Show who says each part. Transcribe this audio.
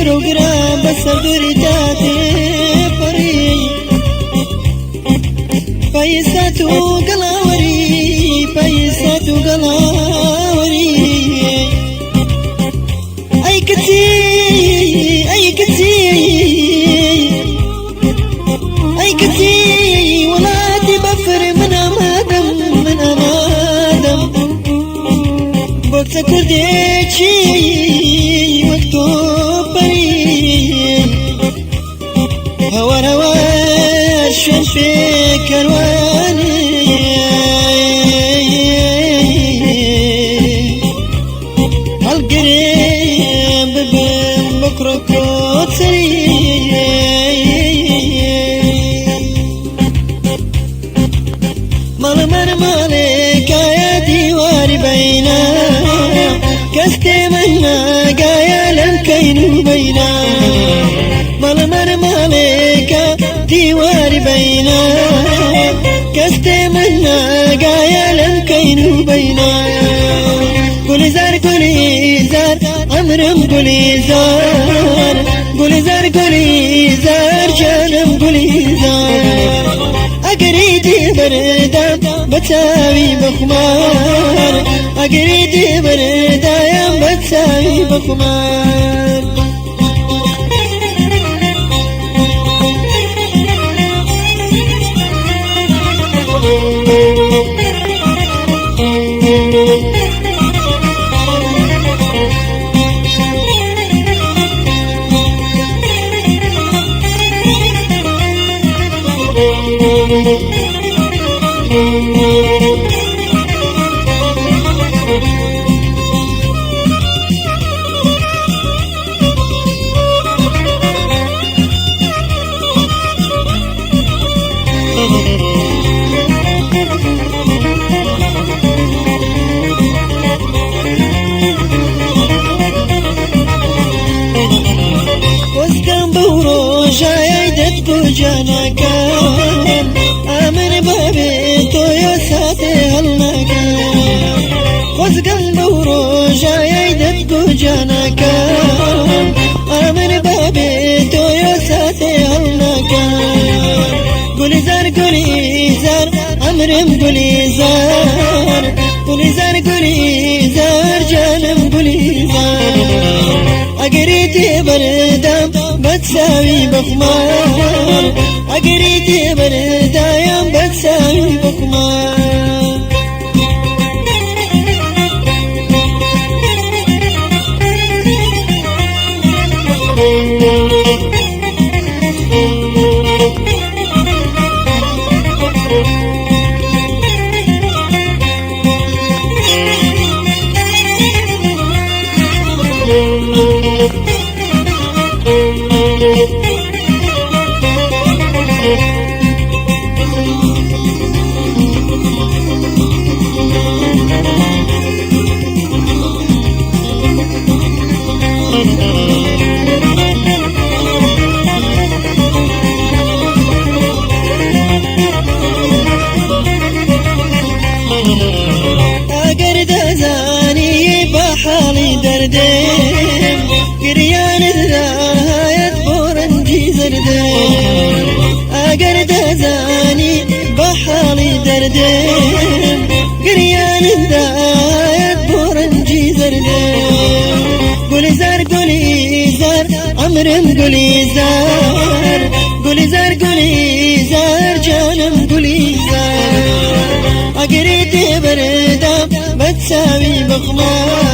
Speaker 1: قرو قرا بس بريتاتي فري فايساتو قلاوري فايساتو قلاوري اي كتي اي كتي اي كتي ولادي بفر من امادم من امادم بوكس كرديتشي هوار هوار شن في كرواني هالقريب بكرة سري مال مالك يا ديواري بينا كستي منا قايا لم كينو بينا مال مالك ديواري بينا كستي منا قايا لم كينو بينا قولي زار عمرم قولي زار جانم قولي زار أقريدي بردام بتساوي بخمار أقريدي بردام بتساوي بخمار جانا كان آمن بابي تو يا ساتي هالمكان وزقن بورو جاي دتكو جانا كان آمن بابي تو يا ساتي هالمكان قولي زار عمرم قولي زار جانم قولي زار أقريتي بردام بتساوي بخمار أقريتي بردام بتساوي بخمار أقر دزاني بحالي دردين قريان الراية بورنجي زردين أقر دزاني بحالي دردين قريان الراية بورنجي زردين قولي زار عمرم قولي زار جانم قولي زار أقريتي بردام بتساوي بخمار